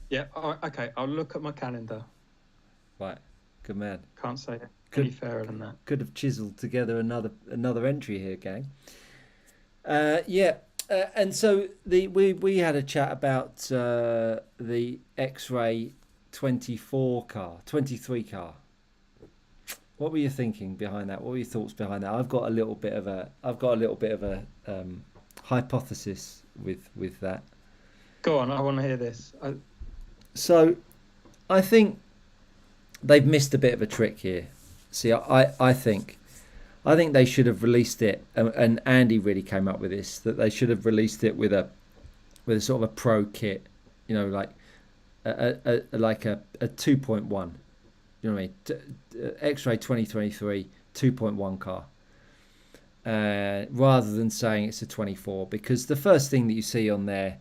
S2: Yeah. Okay. I'll look at my calendar.
S1: Right, good man.
S2: Can't say
S1: Could
S2: any fairer than that.
S1: could have chiseled together another entry here, gang. Yeah, and so we had a chat about the X-Ray 23 car. What were you thinking behind that? What were your thoughts behind that? I've got a little bit of a hypothesis with that.
S2: Go on. I want to hear this.
S1: So I think they've missed a bit of a trick here. See, I think they should have released it, and Andy really came up with this, that they should have released it with a sort of a pro kit, like a 2.1. You know what I mean? X-Ray 2023 2.1 car, rather than saying it's a 24, because the first thing that you see on their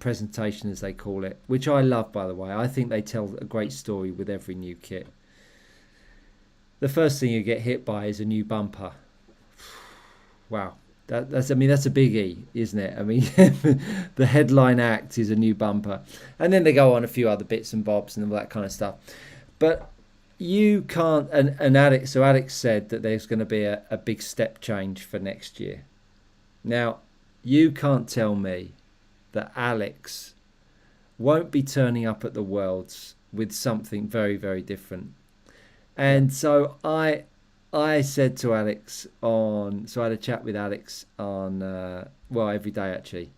S1: presentation, as they call it, which I love, by the way, I think they tell a great story with every new kit. The first thing you get hit by is a new bumper. Wow, that's a biggie, isn't it? I mean, the headline act is a new bumper, and then they go on a few other bits and bobs and all that kind of stuff. But you can't. And Alex said that there's going to be a big step change for next year. Now, you can't tell me that Alex won't be turning up at the Worlds with something very, very different. And so I said to Alex so I had a chat with Alex on, every day actually.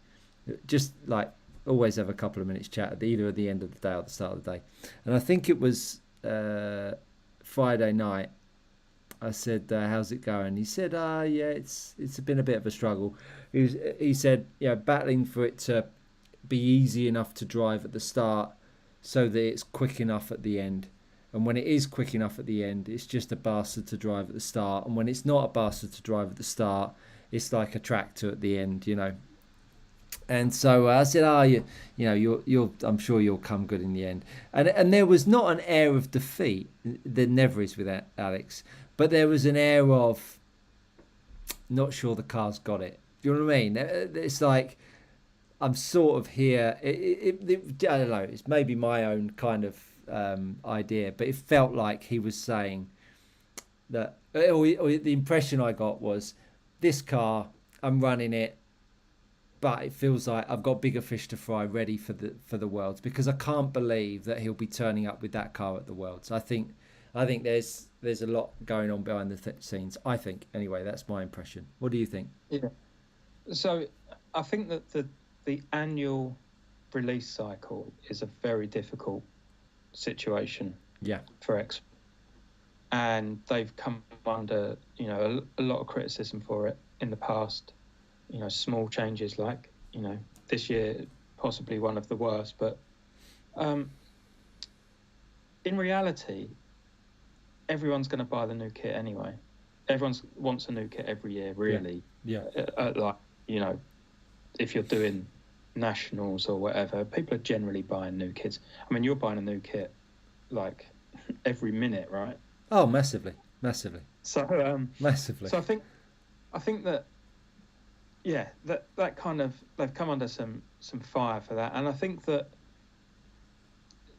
S1: Just like always have a couple of minutes chat at either at the end of the day or the start of the day. And I think it was Friday night. I said, how's it going? He said, yeah, it's been a bit of a struggle. He said, battling for it to be easy enough to drive at the start so that it's quick enough at the end. And when it is quick enough at the end, it's just a bastard to drive at the start. And when it's not a bastard to drive at the start, it's like a tractor at the end, And so I said, you'll I'm sure you'll come good in the end. And there was not an air of defeat. There never is with Alex. But there was an air of not sure the car's got it. Do you know what I mean? It's like I'm sort of here. I don't know. It's maybe my own kind of idea, but it felt like he was saying that, or the impression I got was, this car, I'm running it, but it feels like I've got bigger fish to fry ready for the Worlds, because I can't believe that he'll be turning up with that car at the Worlds. I think there's a lot going on behind the scenes. I think, anyway, that's my impression. What do you think?
S2: Yeah. So I think that the annual release cycle is a very difficult situation.
S1: Yeah.
S2: For X, and they've come under a lot of criticism for it in the past. Small changes like this year possibly one of the worst. But in reality, everyone's going to buy the new kit anyway. Everyone wants a new kit every year, really.
S1: Yeah.
S2: Like, you know, if you're doing nationals or whatever, people are generally buying new kits. I mean, you're buying a new kit like every minute, right?
S1: Oh, massively, massively,
S2: So,
S1: massively.
S2: so I think that, yeah, that kind of, they've come under some fire for that, and I think that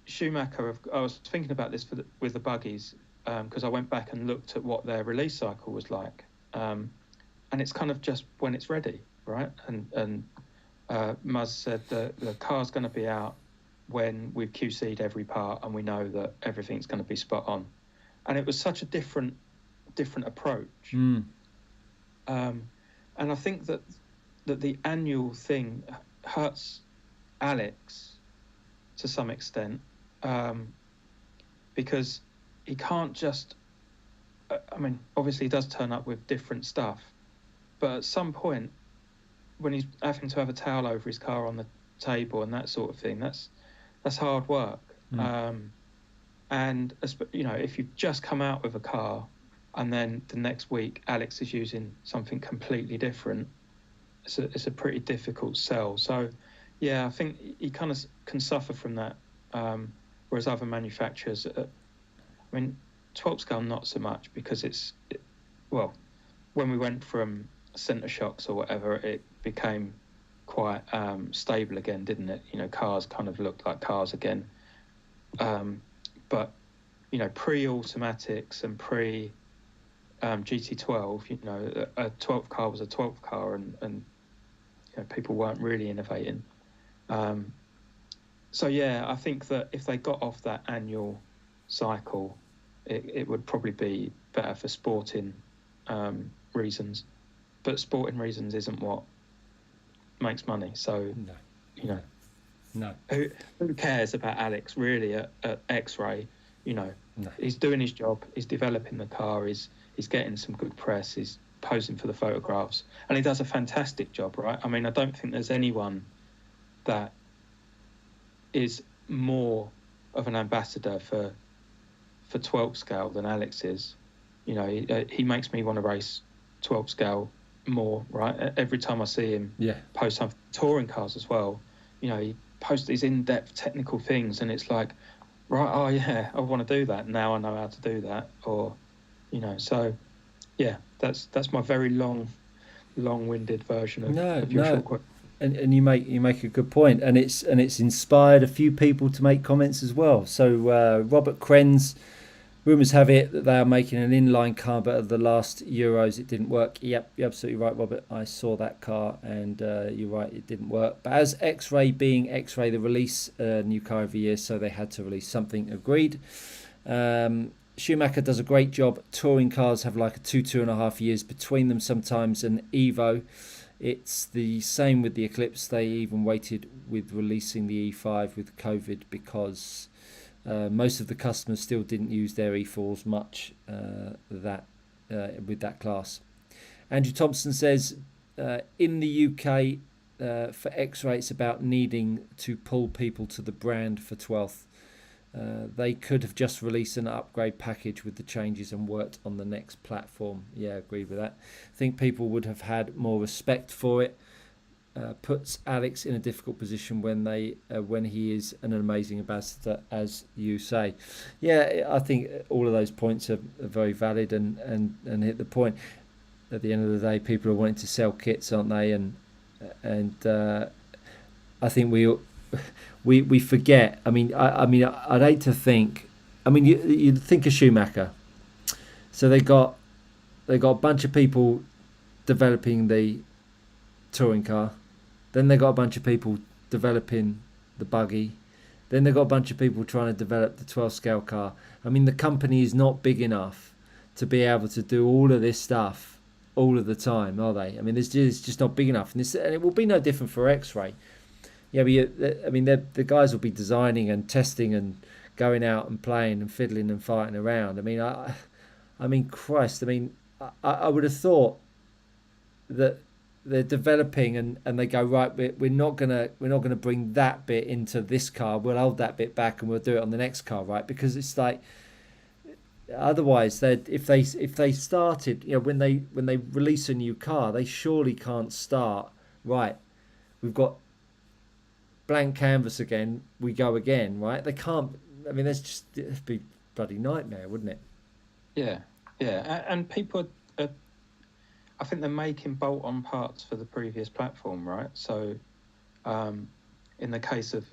S2: Schumacher. I was thinking about this with the buggies, because I went back and looked at what their release cycle was like, and it's kind of just when it's ready, right? And Muzz said that the car's going to be out when we've QC'd every part and we know that everything's going to be spot on. And it was such a different approach. And I think that the annual thing hurts Alex to some extent, because he can't just. I mean, obviously he does turn up with different stuff, but at some point, when he's having to have a towel over his car on the table and that sort of thing, that's hard work. And you know, if you've just come out with a car and then the next week Alex is using something completely different, it's a pretty difficult sell. So yeah, I think he kind of can suffer from that, whereas other manufacturers, I mean, 12 scale not so much, because well, when we went from centre shocks or whatever, it became quite stable again, didn't it? You know, cars kind of looked like cars again. But you know, pre-automatics and pre GT12, you know, a 12th car was a 12th car, and you know, people weren't really innovating. So yeah, I think that if they got off that annual cycle, it would probably be better for sporting reasons. But sporting reasons isn't what makes money. So
S1: No.
S2: You know,
S1: No.
S2: who cares about Alex really at X-Ray? You know,
S1: No.
S2: he's doing his job. He's developing the car. He's getting some good press. He's posing for the photographs, and he does a fantastic job, right? I mean, I don't think there's anyone that is more of an ambassador for 12 scale than Alex is. You know, he makes me want to race 12 scale more, right? Every time I see him post some touring cars as well, you know, he posts these in-depth technical things, and it's like, right, oh yeah, I want to do that. Now I know how to do that. Or, you know, so yeah, that's my very long-winded version of your short question.
S1: And you make a good point, and it's inspired a few people to make comments as well. So Robert Krenz, rumours have it that they are making an inline car, but at the last Euros it didn't work. Yep, you're absolutely right, Robert. I saw that car, and you're right, it didn't work. But as X-Ray being X-Ray, they release a new car every year, so they had to release something. Agreed. Schumacher does a great job. Touring cars have like 2.5 years between them sometimes, and Evo. It's the same with the Eclipse. They even waited with releasing the E5 with COVID because most of the customers still didn't use their E4s much with that class. Andrew Thompson says in the UK for X-Ray it's about needing to pull people to the brand for 12th. They could have just released an upgrade package with the changes and worked on the next platform. Yeah, I agree with that. I think people would have had more respect for it. Puts Alex in a difficult position when he is an amazing ambassador, as you say. Yeah, I think all of those points are very valid and hit the point. At the end of the day, people are wanting to sell kits, aren't they? And I think we forget. I mean, I'd hate to think. I mean, you think of Schumacher. So they got a bunch of people developing the touring car. Then they got a bunch of people developing the buggy. Then they got a bunch of people trying to develop the 12 scale car. I mean, the company is not big enough to be able to do all of this stuff all of the time, are they? I mean, it's just not big enough, and it will be no different for X-Ray. Yeah, but I mean, the guys will be designing and testing and going out and playing and fiddling and fighting around. I mean, Christ. I mean, I would have thought that they're developing and they go, right, we're not gonna bring that bit into this car. We'll hold that bit back and we'll do it on the next car, right? Because it's like, otherwise, if they started, when they release a new car, they surely can't start, right, we've got blank canvas again, we go again, right? They can't. I mean, it'd be bloody nightmare, wouldn't it?
S2: Yeah, yeah, and people are, I think they're making bolt-on parts for the previous platform, right? So, in the case of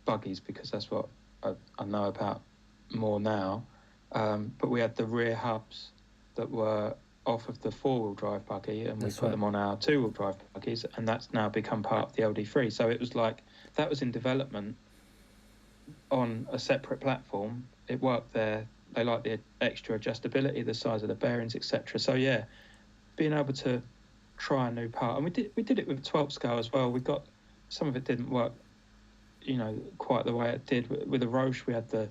S2: buggies, because that's what I know about more now, but we had the rear hubs that were off of the four-wheel drive buggy, and we
S1: That's
S2: put
S1: right.
S2: them on our two-wheel drive buggies, and that's now become part of the LD3. So it was like that was in development on a separate platform. It worked there. They like the extra adjustability, the size of the bearings, etc. So yeah, being able to try a new part, and we did it with 12 scale as well. We got some of it didn't work, quite the way it did with the Roche. We had the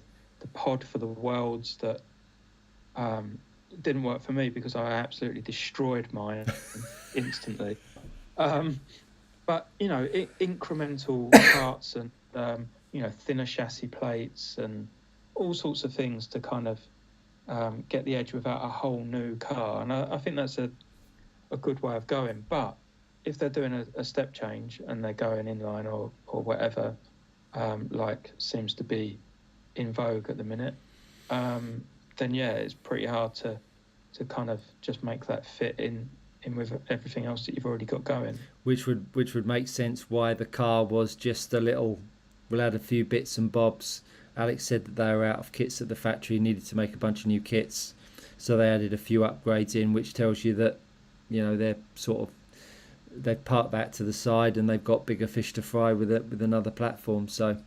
S2: pod for the worlds that didn't work for me because I absolutely destroyed mine instantly. But incremental parts and thinner chassis plates and all sorts of things to kind of get the edge without a whole new car, and I think that's a good way of going. But if they're doing a step change and they're going inline or whatever, like seems to be in vogue at the minute, then yeah, it's pretty hard to kind of just make that fit in with everything else that you've already got going.
S1: Which would make sense why the car was just a little. We'll add a few bits and bobs. Alex said that they were out of kits at the factory, needed to make a bunch of new kits, so they added a few upgrades in, which tells you that they're sort of they've parked that to the side and they've got bigger fish to fry with it with another platform. So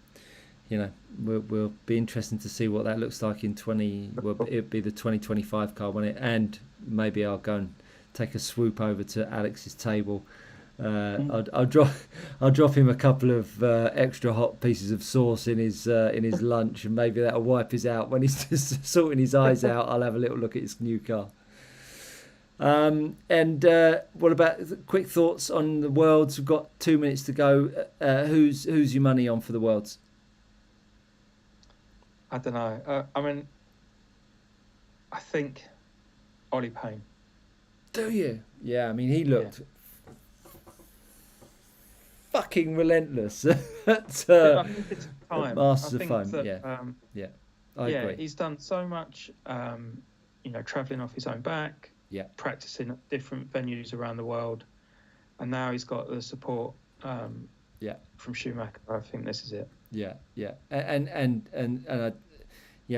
S1: we'll be interesting to see what that looks like in 20. Well, it'll be the 2025 car, won't it? And maybe I'll go and take a swoop over to Alex's table. I'll drop him a couple of extra hot pieces of sauce in his lunch, and maybe that'll wipe his out when he's just sorting his eyes out. I'll have a little look at his new car. And what about quick thoughts on the Worlds? We've got 2 minutes to go. Who's your money on for the Worlds?
S2: I don't know. I mean, I think Ollie Payne.
S1: Do you? Yeah, I mean, he looked fucking relentless at
S2: I think it's time.
S1: Masters
S2: I
S1: of
S2: think
S1: Foam.
S2: that,
S1: I agree.
S2: He's done so much, traveling off his own back,
S1: Yeah.
S2: practicing at different venues around the world, and now he's got the support from Schumacher. I think this is it.
S1: Yeah,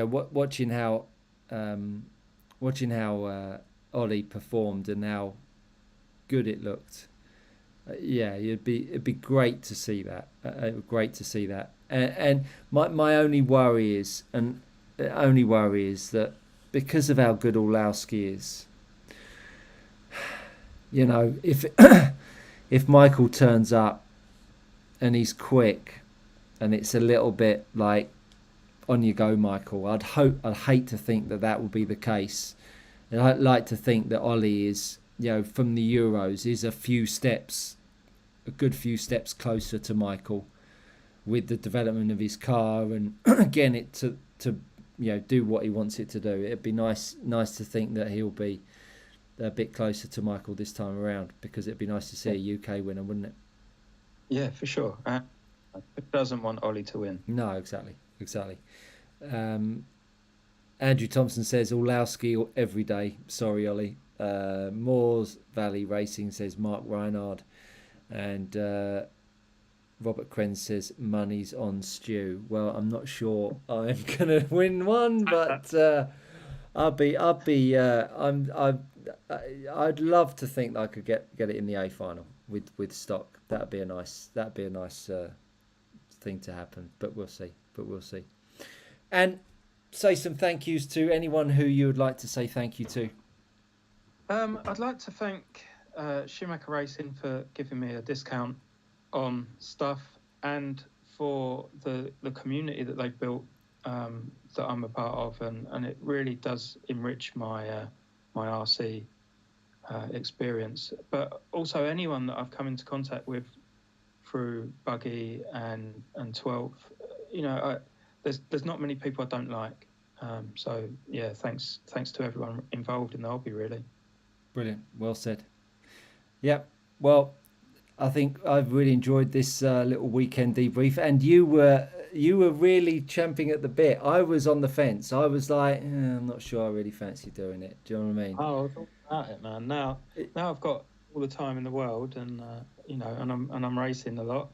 S1: watching how Ollie performed and how good it looked. It'd be great to see that. Great to see that. And my only worry is that because of how good Orlowski is, if Michael turns up and he's quick, and it's a little bit like, on you go, Michael. I'd hate to think that would be the case. And I'd like to think that Ollie is, from the Euros, is a good few steps closer to Michael with the development of his car, and again, it to do what he wants it to do. It'd be nice to think that he'll be a bit closer to Michael this time around, because it'd be nice to see a UK winner, wouldn't it?
S2: Yeah, for sure. Who doesn't want Ollie to win?
S1: No, exactly. Andrew Thompson says Orlowski every day. Sorry, Ollie. Moores Valley Racing says Mark Reinhard, and Robert Krenz says money's on Stu. Well, I'm not sure I'm gonna win one, but I'd love to think that I could get it in the A final with stock. That'd be a nice thing to happen, but we'll see. And say some thank yous to anyone who you would like to say thank you to.
S2: I'd like to thank Schumacher Racing for giving me a discount on stuff, and for the community that they've built, that I'm a part of, and it really does enrich my RC experience. But also anyone that I've come into contact with through Buggy and 12, there's not many people I don't like. So yeah, thanks to everyone involved in the hobby, really.
S1: Brilliant. Well said. Yep. Well, I think I've really enjoyed this little weekend debrief, and you were really champing at the bit. I was on the fence. I was like, I'm not sure I really fancy doing it. Do you know what I mean?
S2: Oh, it's all about it, man. Now I've got all the time in the world, and I'm racing a lot.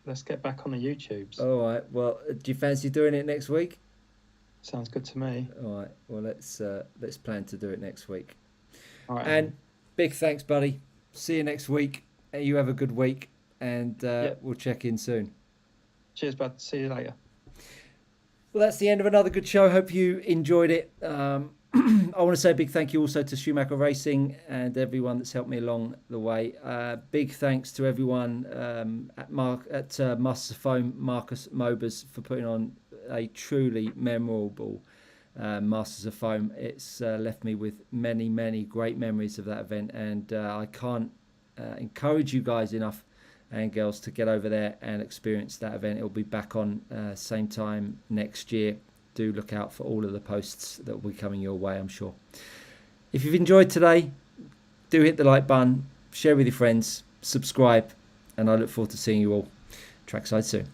S2: Let's get back on the YouTubes.
S1: All right. Well, do you fancy doing it next week?
S2: Sounds good to me.
S1: All right. Well, let's plan to do it next week.
S2: All right,
S1: And big thanks, buddy. See you next week. You have a good week, and we'll check in soon.
S2: Cheers, bud. See you later.
S1: Well, that's the end of another good show. Hope you enjoyed it. I want to say a big thank you also to Schumacher Racing and everyone that's helped me along the way. Big thanks to everyone at Masters of Foam, Marcus Mobers, for putting on a truly memorable Masters of Foam. It's left me with many, many great memories of that event, and I can't encourage you guys enough and girls to get over there and experience that event. It'll be back on same time next year. Do look out for all of the posts that will be coming your way, I'm sure. If you've enjoyed today, do hit the like button, share with your friends, subscribe, and I look forward to seeing you all trackside soon.